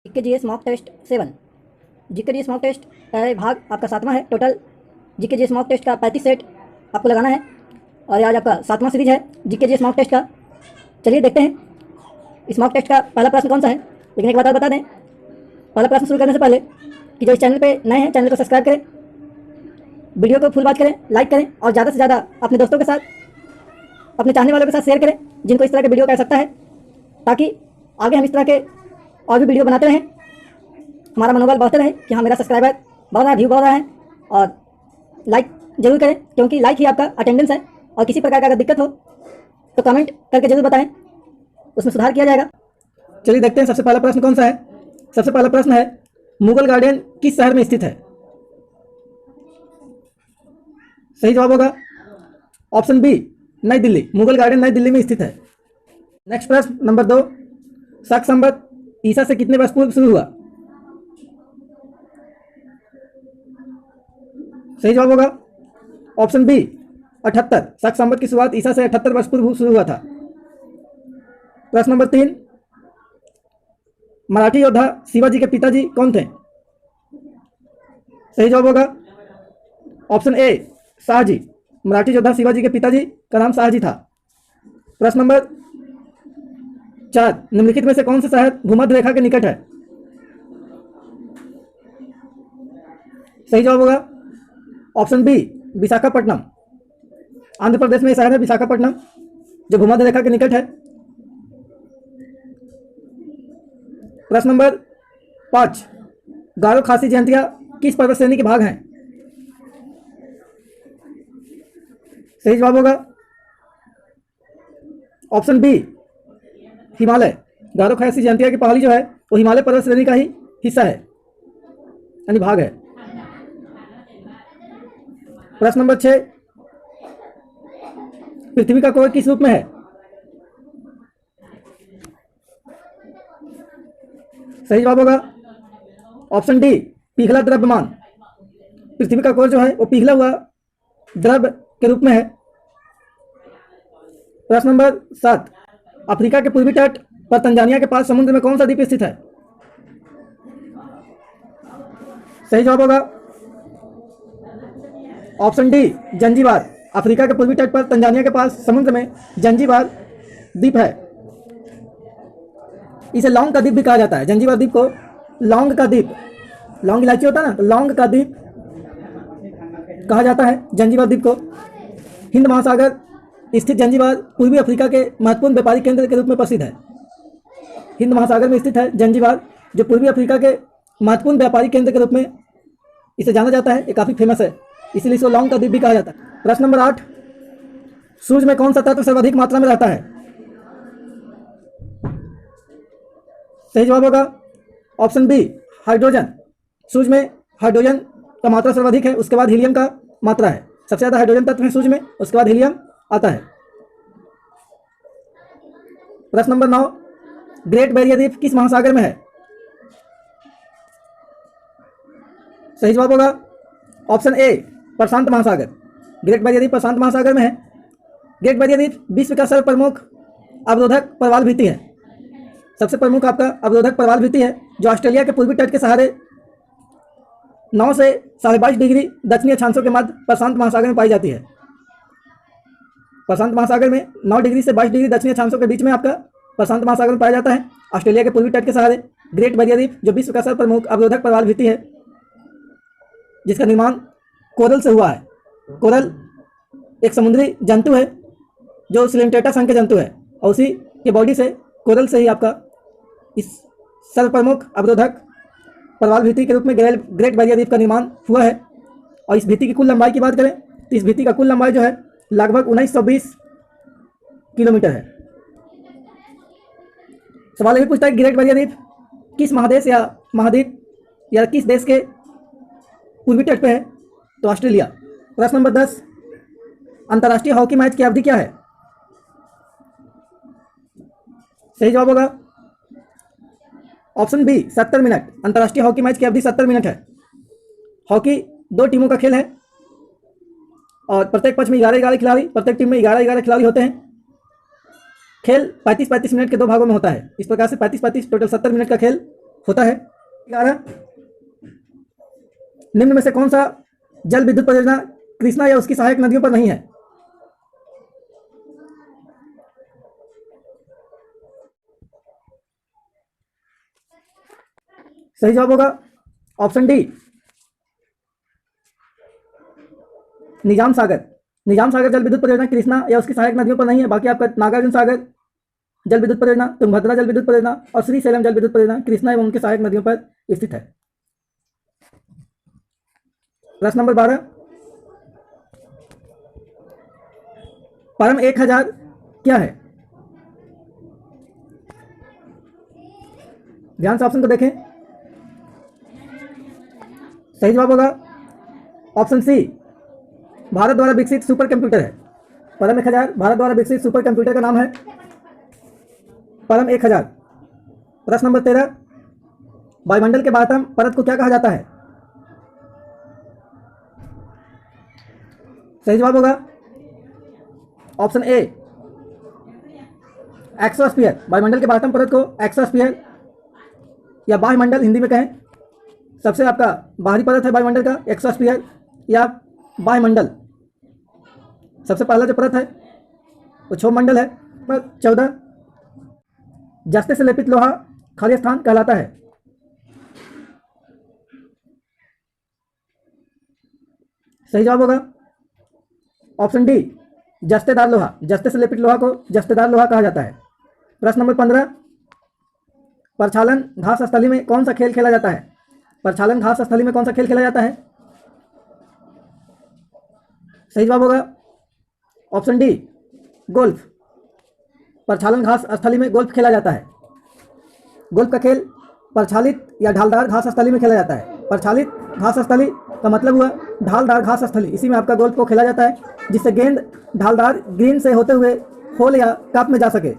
GK GS mock test 7। GK GS mock test का भाग आपका 7वां है। Total GK GS mock test का 35 सेट आपको लगाना है और आज आपका 7वां सीरीज है जीके जीएस मॉक टेस्ट का। चलिए देखते हैं इस मॉक टेस्ट का पहला प्रश्न कौन सा है। लेकिन एक बात और बता दें, पहला प्रश्न शुरू करने से पहले कि जो इस चैनल पे नए हैं चैनल को सब्सक्राइब करें, वीडियो को फुल वॉच करें, लाइक करें और ज़्यादा से ज़्यादा अपने दोस्तों के साथ, अपने चाहने वालों के साथ शेयर करें जिनको इस तरह के वीडियो की आवश्यकता है, ताकि आगे हम इस तरह के और भी वीडियो बनाते रहें। हमारा मनोबल बढ़ते रहे कि हाँ मेरा सब्सक्राइबर बढ़ रहा है, व्यू बढ़ रहा है। और लाइक जरूर करें क्योंकि लाइक ही आपका अटेंडेंस है। और किसी प्रकार का अगर दिक्कत हो तो कमेंट करके जरूर बताएं, उसमें सुधार किया जाएगा। चलिए देखते हैं सबसे पहला प्रश्न कौन सा है। सबसे पहला प्रश्न है, मुगल गार्डन किस शहर में स्थित है? सही जवाब होगा ऑप्शन बी, नई दिल्ली। मुगल गार्डन नई दिल्ली में स्थित है। नेक्स्ट प्रश्न नंबर 2, शक संवत ईसा से कितने वर्ष पूर्व शुरू हुआ? सही जवाब होगा ऑप्शन बी, 78। शक संवत की शुरुआत ईसा से 78 वर्ष पूर्व शुरू हुआ था। प्रश्न नंबर 3, मराठी योद्धा शिवाजी के पिताजी कौन थे? सही जवाब होगा ऑप्शन ए, शाहजी। मराठी योद्धा शिवाजी के पिताजी का नाम शाहजी था। प्रश्न नंबर 4, निम्नलिखित में से कौन सा शहर भूमध्य रेखा के निकट है? सही जवाब होगा ऑप्शन बी, विशाखापट्टनम। आंध्र प्रदेश में शहर है विशाखापट्टनम जो भूमध्य रेखा के निकट है। प्रश्न नंबर 5, गारो खासी जयंतियां किस पर्वत श्रेणी के भाग हैं? सही जवाब होगा ऑप्शन बी, हिमालय। गारो खासी जयंतिया की पहाड़ी जो है वो हिमालय पर्वत श्रेणी का ही हिस्सा है, यानी भाग है। प्रश्न नंबर 6, पृथ्वी का कोर किस रूप में है? सही जवाब होगा ऑप्शन डी, पिघला द्रव्यमान। पृथ्वी का कोर जो है वो पिघला हुआ द्रव के रूप में है। प्रश्न नंबर 7, अफ्रीका के पूर्वी तट पर तंजानिया के पास समुद्र में कौन सा द्वीप स्थित है? सही जवाब होगा ऑप्शन डी, जंजीबार। अफ्रीका के पूर्वी तट पर तंजानिया के पास समुद्र में जंजीबार द्वीप है। इसे लौंग का द्वीप भी कहा जाता है। जंजीबार द्वीप को लौंग का द्वीप, लौंग इलायची होता है ना, तो लौंग का द्वीप कहा जाता है जंजीबार द्वीप को। हिंद महासागर स्थित जंजीबार पूर्वी अफ्रीका के महत्वपूर्ण व्यापारिक केंद्र के रूप में प्रसिद्ध है। हिंद महासागर में स्थित है जंजीबार, जो पूर्वी अफ्रीका के महत्वपूर्ण व्यापारिक केंद्र के रूप में इसे जाना जाता है। ये काफ़ी फेमस है, इसीलिए इसको लौंग का द्वीप भी कहा जाता है। प्रश्न नंबर 8, सूर्य में कौन सा तत्व सर्वाधिक मात्रा में रहता है? सही जवाब होगा ऑप्शन बी, हाइड्रोजन। सूर्य में हाइड्रोजन का मात्रा सर्वाधिक है, उसके बाद हीलियम का मात्रा है। सबसे ज़्यादा हाइड्रोजन तत्व है सूर्य में, उसके बाद हीलियम आता है। प्रश्न नंबर 9, ग्रेट बैरियर रीफ किस महासागर में है? सही जवाब होगा ऑप्शन ए, प्रशांत महासागर। ग्रेट बैरियर रीफ प्रशांत महासागर में है। ग्रेट बैरियर रीफ विश्व का सर्व प्रमुख अवरोधक प्रवाल भित्ति है। सबसे प्रमुख आपका अवरोधक प्रवाल भित्ति है, जो ऑस्ट्रेलिया के पूर्वी तट के सहारे 9 से 22.5 डिग्री दक्षिणी अक्षांशों के मध्य प्रशांत महासागर में पाई जाती है। प्रशांत महासागर में 9 डिग्री से 22 डिग्री दक्षिणी अक्षांशों के बीच में आपका प्रशांत महासागर में पाया जाता है, ऑस्ट्रेलिया के पूर्वी तट के सहारे। ग्रेट बैरियर रीफ जो विश्व का सर्व प्रमुख अवरोधक प्रवाल भित्ति है, जिसका निर्माण कोरल से हुआ है। कोरल एक समुद्री जंतु है जो सिलेंटेटा संघ के जंतु है, और उसी के बॉडी से, कोरल से ही आपका इस सर्व प्रमुख अवरोधक प्रवाल भित्ति के रूप में ग्रेट बैरियर रीफ का निर्माण हुआ है। और इस भित्ति की कुल लंबाई की बात करें तो इस भित्ति का कुल लंबाई जो है लगभग 1920 किलोमीटर है। सवाल ये पूछता है ग्रेट बैरियर रीफ किस महादेश या महाद्वीप या किस देश के पूर्वी तट पे है? तो ऑस्ट्रेलिया। प्रश्न नंबर 10, अंतर्राष्ट्रीय हॉकी मैच की अवधि क्या है? सही जवाब होगा ऑप्शन बी, 70 मिनट। अंतर्राष्ट्रीय हॉकी मैच की अवधि 70 मिनट है। हॉकी 2 टीमों का खेल है और प्रत्येक पक्ष में 11-11 खिलाड़ी, प्रत्येक टीम में 11-11 खिलाड़ी होते हैं। खेल 35-35 मिनट के दो भागों में होता है। इस प्रकार से 35-35 टोटल 70 मिनट का खेल होता है। 11, निम्न में से कौन सा जल विद्युत परियोजना कृष्णा या उसकी सहायक नदियों पर नहीं है? सही जवाब होगा ऑप्शन डी, निजाम सागर। निजाम सागर जल विद्युत परियोजना कृष्णा या उसकी सहायक नदियों पर नहीं है। बाकी आपका नागार्जुन सागर जल विद्युत परियोजना, तुंगभद्रा जल विद्युत परियोजना और श्रीशैलम जल विद्युत परियोजना कृष्णा एवं उनकी सहायक नदियों पर स्थित है। प्रश्न नंबर 12, परम 1000 क्या है? ध्यान से ऑप्शन को देखें। सही जवाब होगा ऑप्शन सी, भारत द्वारा विकसित सुपर कंप्यूटर है। परम 1000 भारत द्वारा विकसित सुपर कंप्यूटर का नाम है परम 1000। प्रश्न नंबर 13, वायुमंडल के बाह्यतम परत को क्या कहा जाता है? सही जवाब होगा ऑप्शन ए, एक्सोस्फीयर। वायुमंडल के बाह्यतम परत को एक्सोस्फीयर या बाह्यमंडल हिंदी में कहें। सबसे आपका बाहरी परत है वायुमंडल का एक्सोस्फीयर या बाह्यमंडल। सबसे पहला जो परत है वो क्षोभमंडल है। 14, जस्ते से लेपित लोहा खाली स्थान कहलाता है। सही जवाब होगा ऑप्शन डी, जस्तेदार लोहा। जस्ते से लेपित लोहा को जस्तेदार लोहा कहा जाता है। प्रश्न नंबर 15, प्रक्षालन घास स्थली में कौन सा खेल खेला जाता है? प्रक्षालन घास स्थली में कौन सा खेल खेला जाता है? सही जवाब होगा ऑप्शन डी, गोल्फ। प्रक्षालन घास स्थली में गोल्फ खेला जाता है। गोल्फ का खेल प्रक्षालित या ढालदार घास स्थली में खेला जाता है। प्रक्षालित घास स्थली का मतलब हुआ ढालदार घास स्थली, इसी में आपका गोल्फ को खेला जाता है, जिससे गेंद ढालदार ग्रीन से होते हुए होल या कप में जा सके।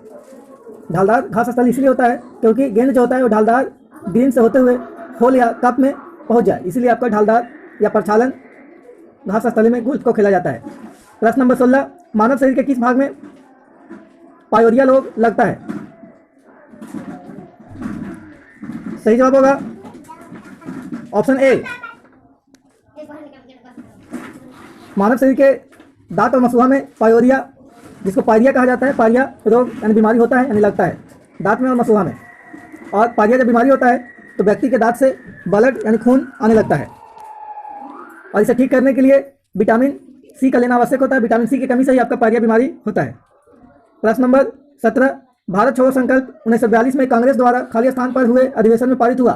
ढालदार घास स्थली इसलिए होता है क्योंकि गेंद जो होता है वो ढालदार ग्रीन से होते हुए होल या कप में पहुंच जाए, इसीलिए आपका ढालदार या प्रक्षालन घास स्थली में गोल्फ को खेला जाता है। प्रश्न नंबर 16, मानव शरीर के किस भाग में पायोरिया लोब लगता है? सही जवाब होगा ऑप्शन ए, मानव शरीर के दांत और मसूहा में पायोरिया, जिसको पायरिया कहा जाता है, पायरिया रोग यानी बीमारी होता है यानी लगता है दांत में और मसूहा में। और पायरिया जब बीमारी होता है तो व्यक्ति के दांत से ब्लड यानी खून आने लगता है, और इसे ठीक करने के लिए विटामिन सी का लेना आवश्यक होता है। विटामिन सी की कमी से ही आपका पायरिया बीमारी होता है। प्रश्न नंबर 17, भारत छोड़ो संकल्प 1942 में कांग्रेस द्वारा खाली स्थान पर हुए अधिवेशन में पारित हुआ।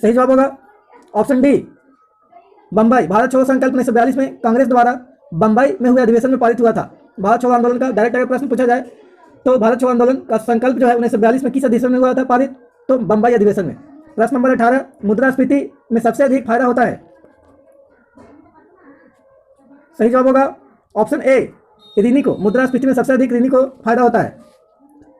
सही जवाब होगा ऑप्शन डी, बंबई। भारत छोड़ो संकल्प 1942 में कांग्रेस द्वारा बंबई में हुए अधिवेशन में पारित हुआ था। भारत छोड़ो आंदोलन का डायरेक्ट अगर प्रश्न पूछा जाए तो भारत छोड़ो आंदोलन का संकल्प जो है 1942 में किस अधिवेशन में हुआ था पारित? तो बंबई अधिवेशन में। प्रश्न नंबर 18, मुद्रास्फीति में सबसे अधिक फायदा होता है। सही जवाब होगा ऑप्शन ए, ऋणी को। मुद्रास्फीति में सबसे अधिक ऋणी को फायदा होता है।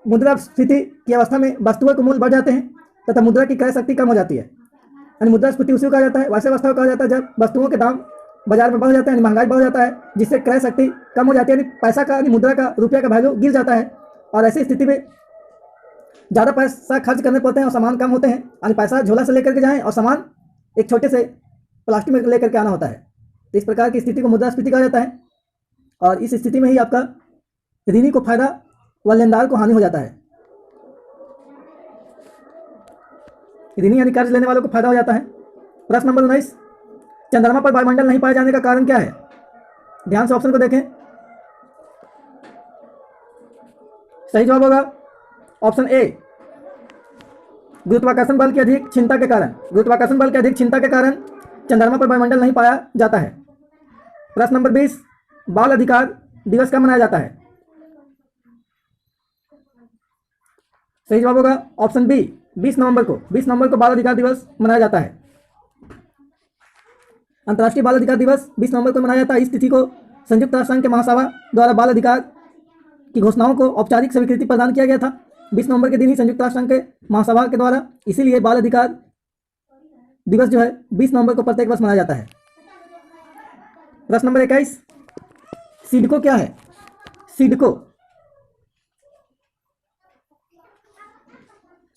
मुद्रास्फीति की अवस्था में वस्तुओं के मूल्य बढ़ जाते हैं तथा मुद्रा की क्रय शक्ति कम हो जाती है, यानी मुद्रास्फीति उसी को कहा जाता है, वैसे अवस्था को कहा जाता है जब वस्तुओं के दाम बाजार में बढ़ जाते हैं, यानी महंगाई बढ़ जाता है, जिससे क्रय शक्ति कम हो जाती है, यानी पैसा का यानी मुद्रा का, रुपया का वैल्यू गिर जाता है। और ऐसी स्थिति में ज़्यादा पैसा खर्च करने पड़ते हैं और सामान कम होते हैं, यानी पैसा झोला से लेकर के जाएं और सामान एक छोटे से प्लास्टिक में लेकर के आना होता है। तो इस प्रकार की स्थिति को मुद्रास्फीति कहा जाता है, और इस स्थिति में ही आपका ऋणी को फायदा व लेनदार को हानि हो जाता है। ऋणी यानी कर्ज लेने वालों को फायदा हो जाता है। प्रश्न नंबर 19, चंद्रमा पर वायुमंडल नहीं पाए जाने का कारण क्या है? ध्यान से ऑप्शन को देखें। सही जवाब होगा ऑप्शन ए, गुरुत्वाकर्षण बल की अधिक क्षमता के कारण। गुरुत्वाकर्षण बल की अधिक क्षमता के कारण चंद्रमा पर वायुमंडल नहीं पाया जाता है। प्रश्न नंबर 20, बाल अधिकार दिवस कब मनाया जाता है? सही जवाब होगा ऑप्शन बी, 20 नवंबर को। 20 नवंबर को बाल अधिकार दिवस मनाया जाता है। अंतर्राष्ट्रीय बाल अधिकार दिवस 20 नवंबर को मनाया जाता है। इस तिथि को संयुक्त राष्ट्र संघ के महासभा द्वारा बाल अधिकार की घोषणाओं को औपचारिक स्वीकृति प्रदान किया गया था 20 नवंबर के दिन ही संयुक्त राष्ट्र संघ के महासभा के द्वारा। इसीलिए बाल अधिकार दिवस जो है 20 नवंबर को प्रत्येक वर्ष मनाया जाता है। प्रश्न नंबर 21, सिडको क्या है? सिडको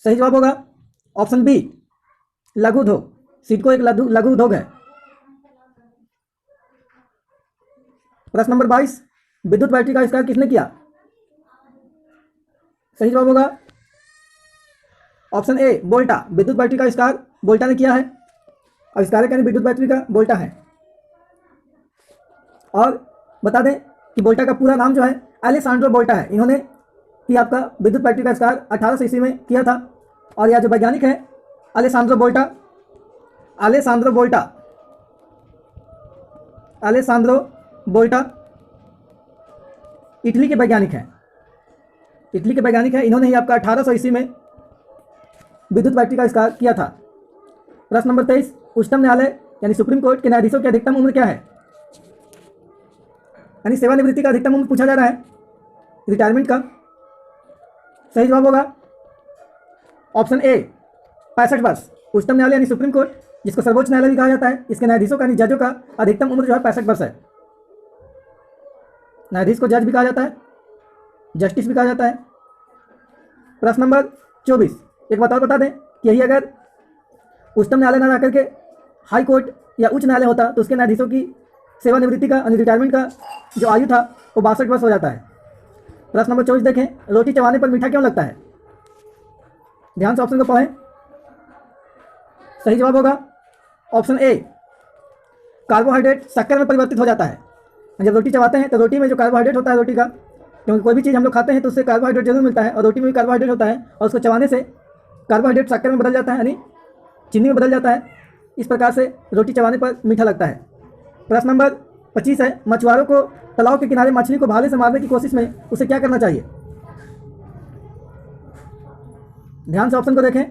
सही जवाब होगा ऑप्शन बी लघु उद्योग। सिडको एक लघु उद्योग है। प्रश्न नंबर 22, विद्युत बैटरी का आविष्कार किसने किया? सही जवाब होगा ऑप्शन ए वोल्टा। विद्युत बैटरी का आविष्कार वोल्टा ने किया है। आविष्कारक यानी विद्युत बैटरी का वोल्टा है। और बता दें कि वोल्टा का पूरा नाम जो है अलेसांड्रो वोल्टा है। इन्होंने ही आपका विद्युत बैटरी का आविष्कार 1800 ईस्वी में किया था। और यह जो वैज्ञानिक है अलेसांड्रो वोल्टा इटली के वैज्ञानिक हैं। इन्होंने ही आपका 1800 ईस्वी में विद्युत बैटरी का आविष्कार किया था। प्रश्न नंबर 23, उच्चतम न्यायालय यानी सुप्रीम कोर्ट के न्यायाधीशों की अधिकतम उम्र क्या है? यानी सेवानिवृत्ति का अधिकतम उम्र पूछा जा रहा है, रिटायरमेंट का। सही जवाब होगा ऑप्शन ए 65 वर्ष। उच्चतम न्यायालय यानी सुप्रीम कोर्ट, जिसको सर्वोच्च न्यायालय भी कहा जाता है, इसके न्यायाधीशों का यानी जजों का अधिकतम उम्र जो है 65 वर्ष है। न्यायाधीश को जज भी कहा जाता है, जस्टिस भी कहा जाता है। प्रश्न नंबर 24, एक बात और बता दें कि यही अगर उच्चतम न्यायालय ना जाकर के हाई कोर्ट या उच्च न्यायालय होता तो उसके न्यायाधीशों की सेवानिवृत्ति का यानी रिटायरमेंट का जो आयु था वो 62 वर्ष हो जाता है। प्रश्न नंबर 24 देखें, रोटी चबाने पर मीठा क्यों लगता है? ध्यान से ऑप्शन को पढ़ें। सही जवाब होगा ऑप्शन ए कार्बोहाइड्रेट शक्कर में परिवर्तित हो जाता है। जब रोटी चबाते हैं तो रोटी में जो कार्बोहाइड्रेट होता है रोटी का, क्योंकि कोई भी चीज़ हम लोग खाते हैं तो उससे कार्बोहाइड्रेट जरूर मिलता है और रोटी में भी कार्बोहाइड्रेट होता है और उसको चबाने से कार्बोहाइड्रेट शक्कर में बदल जाता है यानी चीनी में बदल जाता है। इस प्रकार से रोटी चबाने पर मीठा लगता है। प्रश्न नंबर 25 है, मछुआरों को तालाब के किनारे मछली को भाले से मारने की कोशिश में उसे क्या करना चाहिए? ध्यान से ऑप्शन को देखें।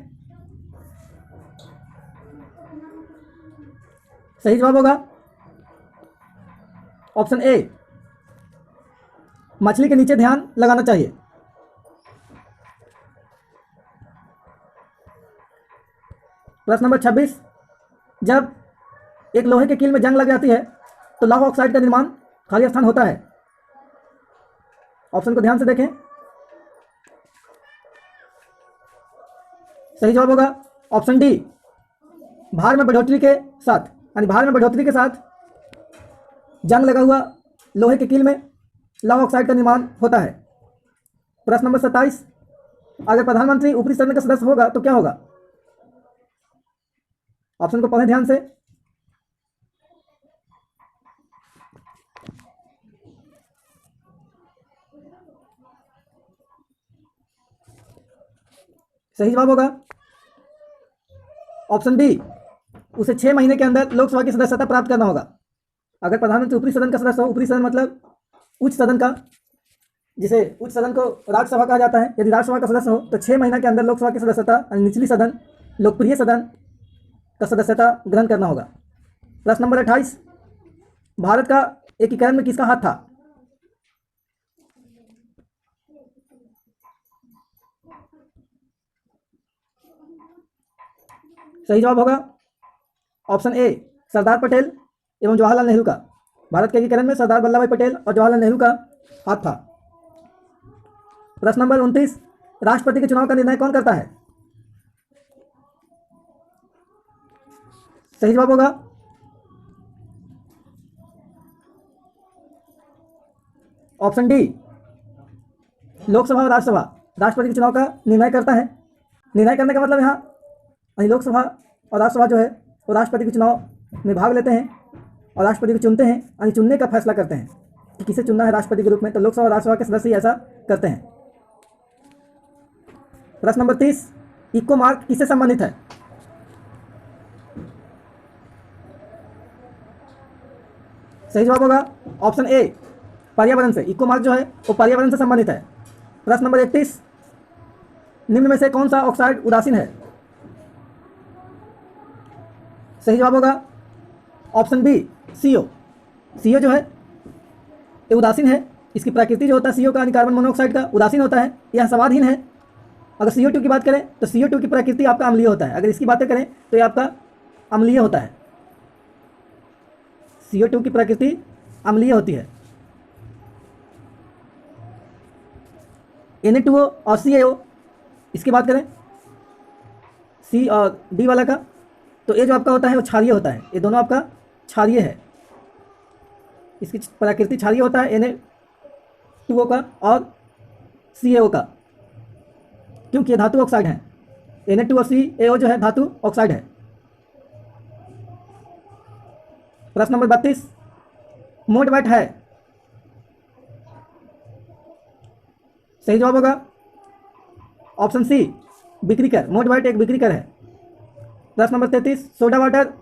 सही जवाब होगा ऑप्शन ए मछली के नीचे ध्यान लगाना चाहिए। प्रश्न नंबर 26, जब एक लोहे के कील में जंग लग जाती है तो लौह ऑक्साइड का निर्माण खाली स्थान होता है। ऑप्शन को ध्यान से देखें। सही जवाब होगा ऑप्शन डी भार में बढ़ोतरी के साथ, यानी भार में बढ़ोतरी के साथ जंग लगा हुआ लोहे के कील में लौह ऑक्साइड का निर्माण होता है। प्रश्न नंबर 27, अगर प्रधानमंत्री ऊपरी सदन का सदस्य होगा तो क्या होगा? ऑप्शन को पढ़ें ध्यान से। सही जवाब होगा ऑप्शन बी उसे 6 महीने के अंदर लोकसभा की सदस्यता प्राप्त करना होगा। अगर प्रधानमंत्री ऊपरी सदन का सदस्य हो, ऊपरी सदन मतलब उच्च सदन का, जिसे उच्च सदन को राज्यसभा कहा जाता है, यदि राज्यसभा का सदस्य हो तो 6 महीने के अंदर लोकसभा की सदस्यता निचली सदन लोकप्रिय सदन का सदस्यता ग्रहण करना होगा। प्रश्न नंबर 28, भारत का एकीकरण में किसका हाथ था? सही जवाब होगा ऑप्शन ए सरदार पटेल एवं जवाहरलाल नेहरू का। भारत के एकीकरण में सरदार वल्लभ भाई पटेल और जवाहरलाल नेहरू का हाथ था। प्रश्न नंबर 29, राष्ट्रपति के चुनाव का निर्णय कौन करता है? सही जवाब होगा ऑप्शन डी लोकसभा और राज्यसभा राष्ट्रपति के चुनाव का निर्णय करता है। निर्णय करने का मतलब यहाँ लोकसभा और राज्यसभा जो है वो राष्ट्रपति के चुनाव में भाग लेते हैं और राष्ट्रपति को चुनते हैं, यानी चुनने का फैसला करते हैं कि किसे चुनना है राष्ट्रपति के रूप में। तो लोकसभा और राज्यसभा के सदस्य ऐसा करते हैं। प्रश्न नंबर 30, इको मार्क किससे संबंधित है? सही जवाब होगा ऑप्शन ए पर्यावरण से। इको मार्क जो है वो पर्यावरण से संबंधित है। प्रश्न नंबर 31, निम्न में से कौन सा ऑक्साइड उदासीन है? सही जवाब होगा ऑप्शन बी CO। CO जो है ये उदासीन है। इसकी प्रकृति जो होता है CO का यानी कार्बन मोनोऑक्साइड का उदासीन होता है, यह स्वादहीन है। अगर CO2 की बात करें तो CO2 की प्रकृति आपका अम्लीय होता है। अगर इसकी बातें करें तो ये आपका अम्लीय होता है। CO2 की प्रकृति अम्लीय होती है। Na2O और CaO इसकी बात करें सी और डी वाला का, तो ये जो आपका होता है वो क्षारीय होता है, ये दोनों आपका क्षारीय है, इसकी प्रकृति क्षारीय होता है Na2O का और CaO का, क्योंकि ये धातु ऑक्साइड है। Na2 और CaO जो है धातु ऑक्साइड है। प्रश्न नंबर 32, मोटवैट है, सही जवाब होगा ऑप्शन सी बिक्रीकर, मोटवैट एक बिक्रीकर है। प्रश्न नंबर 33, सोडा वाटर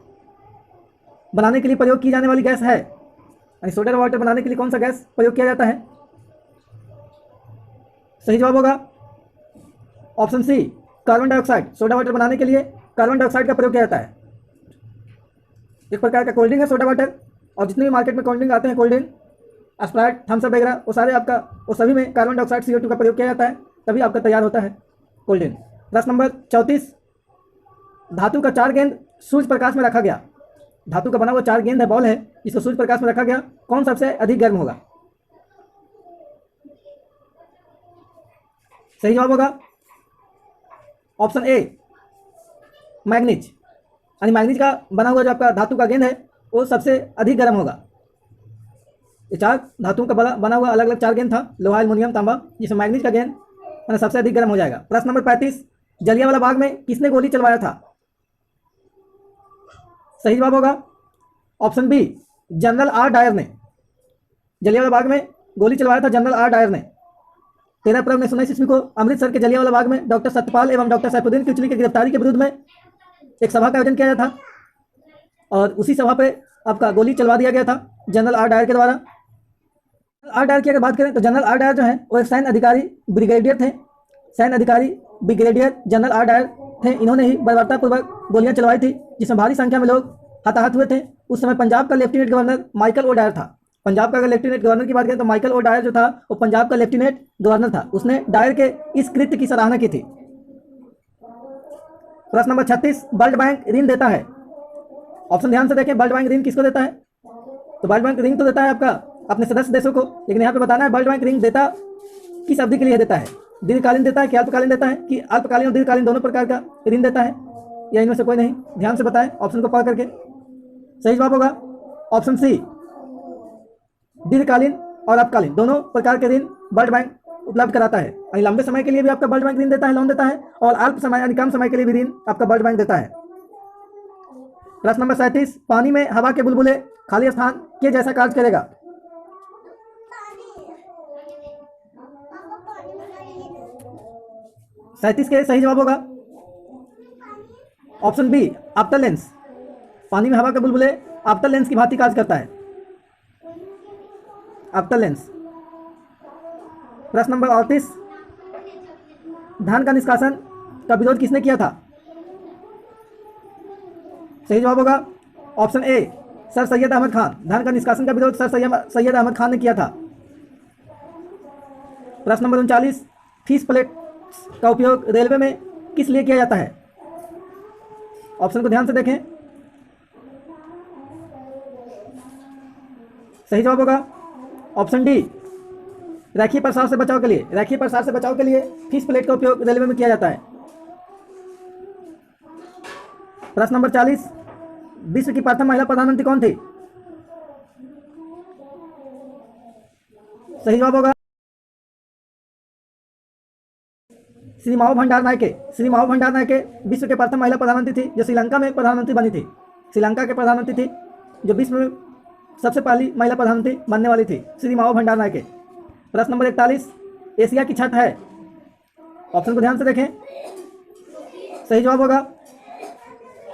बनाने के लिए प्रयोग की जाने वाली गैस है, यानी सोडा वाटर बनाने के लिए कौन सा गैस प्रयोग किया जाता है? सही जवाब होगा option C carbon dioxide. Soda water बनाने के लिए कार्बन डाइऑक्साइड का प्रयोग किया जाता है। एक प्रकार का कोल्ड ड्रिंक है सोडा वाटर, और जितने भी मार्केट में कोल्ड ड्रिंक आते हैं, cold drink, Sprite, Thums Up वगैरह, वो सारे आपका, वो सभी में कार्बन डाइऑक्साइड CO2 का प्रयोग किया जाता है, तभी आपका तैयार होता है कोल्ड ड्रिंक। प्रश्न नंबर 34, धातु का 4 गेंद सूर्य प्रकाश में रखा गया, धातु का बना हुआ 4 गेंद है, बॉल है, जिसको सूर्य प्रकाश में रखा गया, कौन सबसे अधिक गर्म होगा? सही जवाब होगा ऑप्शन ए मैग्नीज, यानी मैग्नीज का बना हुआ जो आपका धातु का गेंद है वो सबसे अधिक गर्म होगा। ये 4 धातुओं का बना हुआ अलग अलग 4 गेंद था, लोहा, एल्युमिनियम, तांबा, जिसमें मैग्नीज का गेंद सबसे अधिक गर्म हो जाएगा। प्रश्न नंबर 35, जलियांवाला बाग में किसने गोली चलवाया था? सही जवाब होगा option B general R Dyer ने, जलियांवाला बाग में गोली चलवाया था जनरल R डायर ने। 13 अप्रैल 1919 ईस्वी को अमृतसर के जलियांवाला बाग में डॉक्टर सत्यपाल एवं डॉक्टर सैफुद्दीन किचलू की गिरफ्तारी के विरुद्ध में एक सभा का आयोजन किया गया था, और उसी सभा पे आपका गोली चलवा दिया गया था जनरल R डायर के द्वारा। R डायर की अगर बात करें तो जनरल R डायर जो है वो एक सैन्य अधिकारी ब्रिगेडियर थे, सैन्य अधिकारी ब्रिगेडियर जनरल R डायर थे। इन्होंने ही बर्बरतापूर्वक गोलियां चलवाई थी, जिसमें भारी संख्या में लोग हताहत हुए थे। उस समय पंजाब का lieutenant governor Michael O'Dwyer था। पंजाब का अगर लेफ्टिनेंट गवर्नर की बात करें तो माइकल ओ डायर जो था वो पंजाब का लेफ्टिनेंट गवर्नर था। उसने डायर के इस कृत्य की सराहना की थी। प्रश्न नंबर 36, वर्ल्ड बैंक ऋण देता है, ऑप्शन ध्यान से देखें, वर्ल्ड बैंक ऋण किसको देता है? तो वर्ल्ड बैंक ऋण तो देता है आपका अपने सदस्य देशों को, लेकिन यहाँ पे बताना है वर्ल्ड बैंक ऋण देता किस अवधि के लिए देता है? दीर्घकालीन देता है कि अल्पकालीन देता है, कि अल्पकालीन और दीर्घकालीन दोनों प्रकार का ऋण देता है, या इनमें से कोई नहीं? ध्यान से बताएं ऑप्शन को पढ़ करके। सही जवाब होगा ऑप्शन सी दीर्घकालीन और अल्पकालीन दोनों प्रकार के ऋण वर्ल्ड बैंक उपलब्ध कराता है। यानी लंबे समय के लिए भी आपका वर्ल्ड बैंक ऋण देता है, लोन देता है, और अल्प समय यानी कम समय के लिए भी ऋण आपका वर्ल्ड बैंक देता है। प्रश्न नंबर 37, पानी में हवा के बुलबुले खाली स्थान के जैसा कार्य करेगा? सैंतीस के सही जवाब होगा ऑप्शन बी अवतल लेंस। पानी में हवा के बुलबुले अवतल लेंस की भांति कार्य करता है, अवतल लेंस। प्रश्न नंबर 38, धान का निष्कासन का विरोध किसने किया था? सही जवाब होगा option A sir Syed Ahmad Khan. धान का निष्कासन का विरोध सर सैयद अहमद खान ने किया था। प्रश्न नंबर 39, फीस प्लेट का उपयोग रेलवे में किस लिए किया जाता है? ऑप्शन को ध्यान से देखें। सही जवाब होगा ऑप्शन डी रैखिक प्रसार से बचाव के लिए। रैखिक प्रसार से बचाव के लिए फीस प्लेट का उपयोग रेलवे में किया जाता है। प्रश्न नंबर 40, विश्व की प्रथम महिला प्रधानमंत्री कौन थी? सही जवाब होगा श्रीमाओ भंडारनायके। श्रीमाओ भंडारनायके विश्व के प्रथम महिला प्रधानमंत्री थी, जो श्रीलंका में प्रधानमंत्री बनी थी। श्रीलंका के प्रधानमंत्री थी जो विश्व में सबसे पहली महिला प्रधानमंत्री बनने वाली थी, श्रीमाओ भंडारनायके। प्रश्न नंबर 41, एशिया की छत है? ऑप्शन को ध्यान से देखें। सही जवाब होगा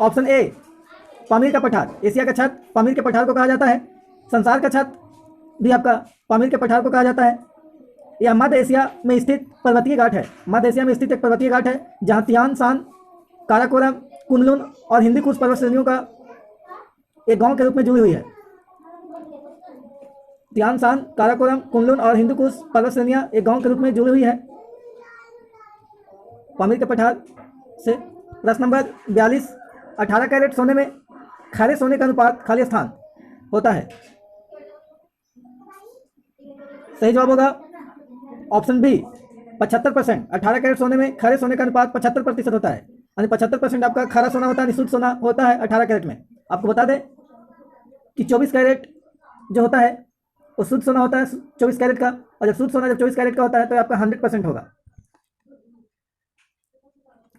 ऑप्शन ए पामीर का पठार। एशिया का छत पामीर के पठार को कहा जाता है। संसार का छत भी आपका पामीर के पठार को कहा जाता है। यह मध्य एशिया में स्थित पर्वतीय घाट है। मध्य एशिया में स्थित एक पर्वतीय घाट है जहाँ तियान सान, काराकोरम, कुनलुन और हिंदुकुश पर्वत श्रेणियों का एक गांव के रूप में जुड़ी हुई है। तियान सान, काराकोरम, कुनलुन और हिंदुकुश पर्वत श्रेणियां एक गांव के रूप में जुड़ी हुई है पामीर के पठार से। प्रश्न नंबर 42, 18 कैरेट सोने में खरे सोने का अनुपात खाली स्थान होता है? सही जवाब होगा ऑप्शन बी 75%। 18 कैरेट सोने में खरे सोने का अनुपात 75% होता है। यानी 75% आपका खारा सोना होता है, शुद्ध सोना होता है 18 कैरेट में। आपको बता दें कि 24 कैरेट जो होता है वो शुद्ध सोना होता है 24 कैरेट का, और जब शुद्ध सोना जब 24 कैरेट का होता है तो आपका 100% होगा।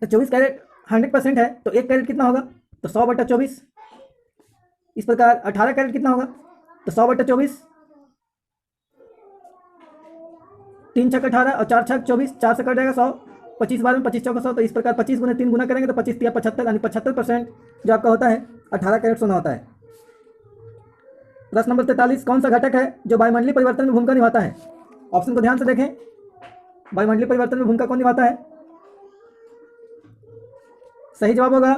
तो 24 कैरेट 100% है तो 1 कैरेट कितना होगा, तो 100/24। इस प्रकार 18 कैरेट कितना होगा, तो 100/24, 3 छक 18 और 4 छक 24, 4 से कट जाएगा 100, 25 बार में 25 चौका 100, तो इस प्रकार 25 गुने 3 गुना करेंगे तो 25 तिया 75, यानी 75% जो आपका होता है 18 कैरेट सोना होता है। प्रश्न नंबर 43, कौन सा घटक है जो वायुमंडलीय परिवर्तन में भूमिका निभाता है? ऑप्शन को ध्यान से देखें, वायुमंडलीय परिवर्तन में भूमिका कौन निभाता है? सही जवाब होगा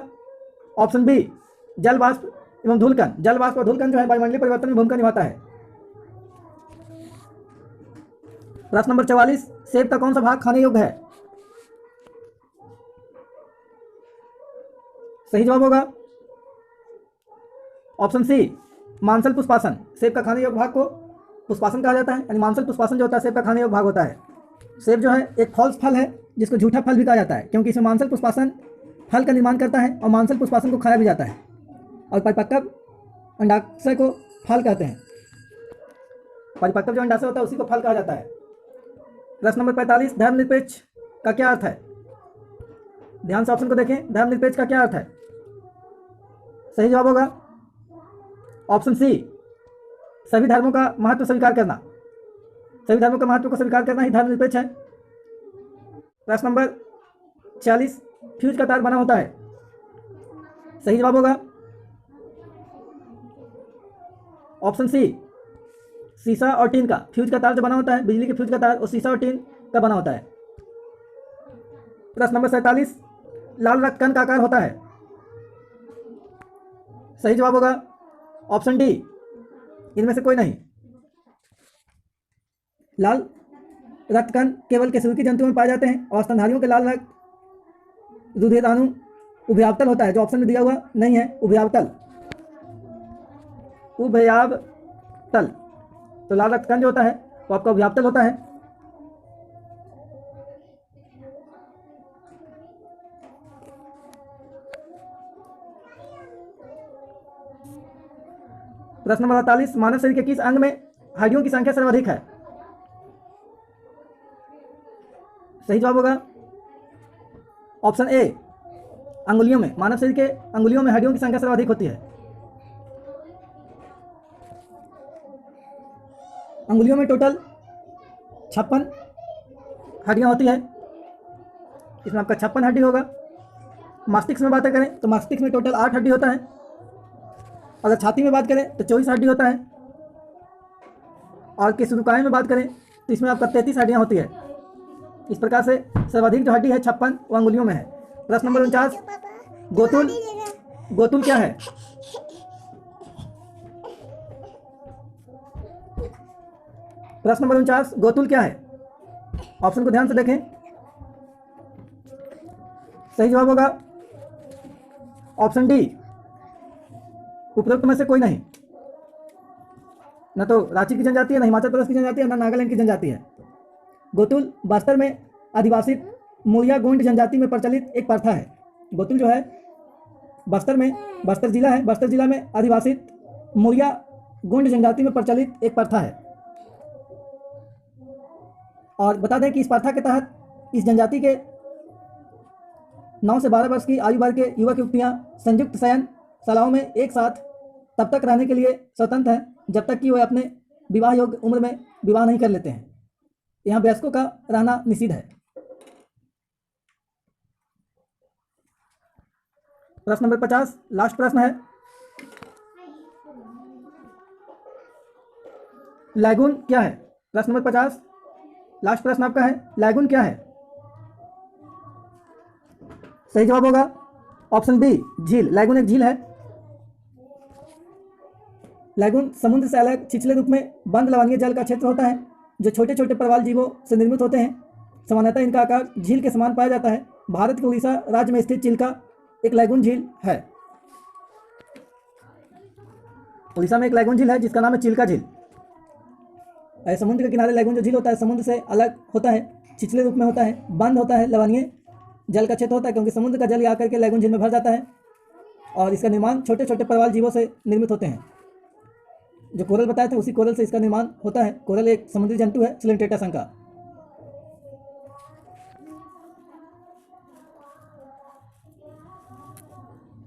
ऑप्शन बी, जल वाष्प एवं धूलकण। जल वाष्प और धूलकण जो है वायुमंडलीय परिवर्तन में भूमिका निभाता है। प्रश्न नंबर 44, सेब का कौन सा भाग खाने योग्य है? सही जवाब होगा ऑप्शन सी, मांसल पुष्पासन। सेब का खाने योग्य भाग को पुष्पासन कहा जाता है, यानी मांसल पुष्पासन जो होता है सेब का खाने योग्य भाग होता है। सेब जो है एक फॉल्स फल है जिसको झूठा फल भी कहा जाता है, क्योंकि इसमें मांसल पुष्पासन फल का निर्माण करता है और मांसल पुष्पासन को खाया भी जाता है, और परिपक्व अंडाशय को फल कहते हैं। परिपक्व जो अंडाशय होता है उसी को फल कहा जाता है। प्रश्न नंबर 45, धर्मनिरपेक्ष का क्या अर्थ है? ध्यान से ऑप्शन को देखें, धर्मनिरपेक्ष का क्या अर्थ है? सही जवाब होगा ऑप्शन सी, सभी धर्मों का महत्व स्वीकार करना। सभी धर्मों का महत्व को स्वीकार करना ही धर्मनिरपेक्ष है। प्रश्न नंबर 46, फ्यूज का तार बना होता है। सही जवाब होगा ऑप्शन सी, शीशा और टीन का। फ्यूज का तार जो बना होता है, बिजली के फ्यूज का तार, वो शीशा और टीन का बना होता है। प्रश्न नंबर 47, लाल रक्त कण का आकार होता है। सही जवाब होगा ऑप्शन डी, इनमें से कोई नहीं। लाल रक्त कण केवल केसुकी जंतुओं में पाए जाते हैं, और स्तनधारियों के लाल रक्त दुधेदानु उभयावतल होता है, जो ऑप्शन में दिया हुआ नहीं है, उभयावतल। उभयावतल, तो लाल रक्त कण जो होता है वो आपका उभयावतल होता है। प्रश्न नंबर 48, मानव शरीर के किस अंग में हड्डियों की संख्या सर्वाधिक है? सही जवाब होगा ऑप्शन ए, अंगुलियों में। मानव शरीर के अंगुलियों में हड्डियों की संख्या सर्वाधिक होती है। अंगुलियों में टोटल 56 हड्डियां होती है, इसमें आपका 56 हड्डी होगा। मस्तिष्क में बातें करें तो मस्तिष्क में टोटल 8 हड्डी होता है। अगर छाती में बात करें तो 24 हड्डी होता है, और केशुरुकाय में बात करें तो इसमें आपका 33 हड्डियाँ होती है। इस प्रकार से सर्वाधिक जो हड्डी है 56 वो अंगुलियों में है। प्रश्न नंबर 49, गोतुल, गोतुल क्या है? प्रश्न नंबर 49, गोतुल क्या है? ऑप्शन को ध्यान से देखें, सही जवाब होगा ऑप्शन डी, उपरोक्त में से कोई नहीं। न तो रांची की जनजाति है, न हिमाचल प्रदेश की जनजाति है, न नागालैंड की जनजाति है। गोतुल बस्तर में आदिवासी मुरिया गोंड जनजाति में प्रचलित एक प्रथा है। गोतुल जो है बस्तर में, बस्तर जिला है, बस्तर जिला में आदिवासी मुरिया गोंड जनजाति में प्रचलित एक प्रथा है। और बता दें कि इस प्रथा के तहत इस जनजाति के 9 से 12 वर्ष की आयु वर्ग के युवक युवतियाँ संयुक्त शयन शालाओं में एक साथ तब तक रहने के लिए स्वतंत्र हैं जब तक कि वे अपने विवाह योग्य उम्र में विवाह नहीं कर लेते हैं। यहाँ वयस्कों का रहना निषिद्ध है। प्रश्न नंबर 50, लास्ट प्रश्न है, लैगून क्या है? प्रश्न नंबर 50, लास्ट प्रश्न आपका है, लैगून क्या है? सही जवाब होगा ऑप्शन बी, झील। लैगून एक झील है। लैगून समुद्र से अलग छिछले रूप में बंद लवणीय जल का क्षेत्र होता है जो छोटे छोटे प्रवाल जीवों से निर्मित होते हैं। सामान्यतः इनका आकार झील के समान पाया जाता है। भारत के उड़ीसा राज्य में स्थित चिल्का एक लैगून झील है। उड़ीसा में एक लैगून झील है जिसका नाम है चिल्का झील। समुद्र के किनारे लैगून जो झील होता है समुद्र से अलग होता है, छिछले रूप में होता है, बंद होता है लवणीय जल का क्षेत्र होता है क्योंकि समुद्र का जल आकर के लैगून झील में भर जाता है और इसका निर्माण छोटे छोटे प्रवाल जीवों से निर्मित होते हैं। जो कोरल बताए थे उसी कोरल से इसका निर्माण होता है। कोरल एक समुद्री जंतु है सिलेंट्रेटा संघ का।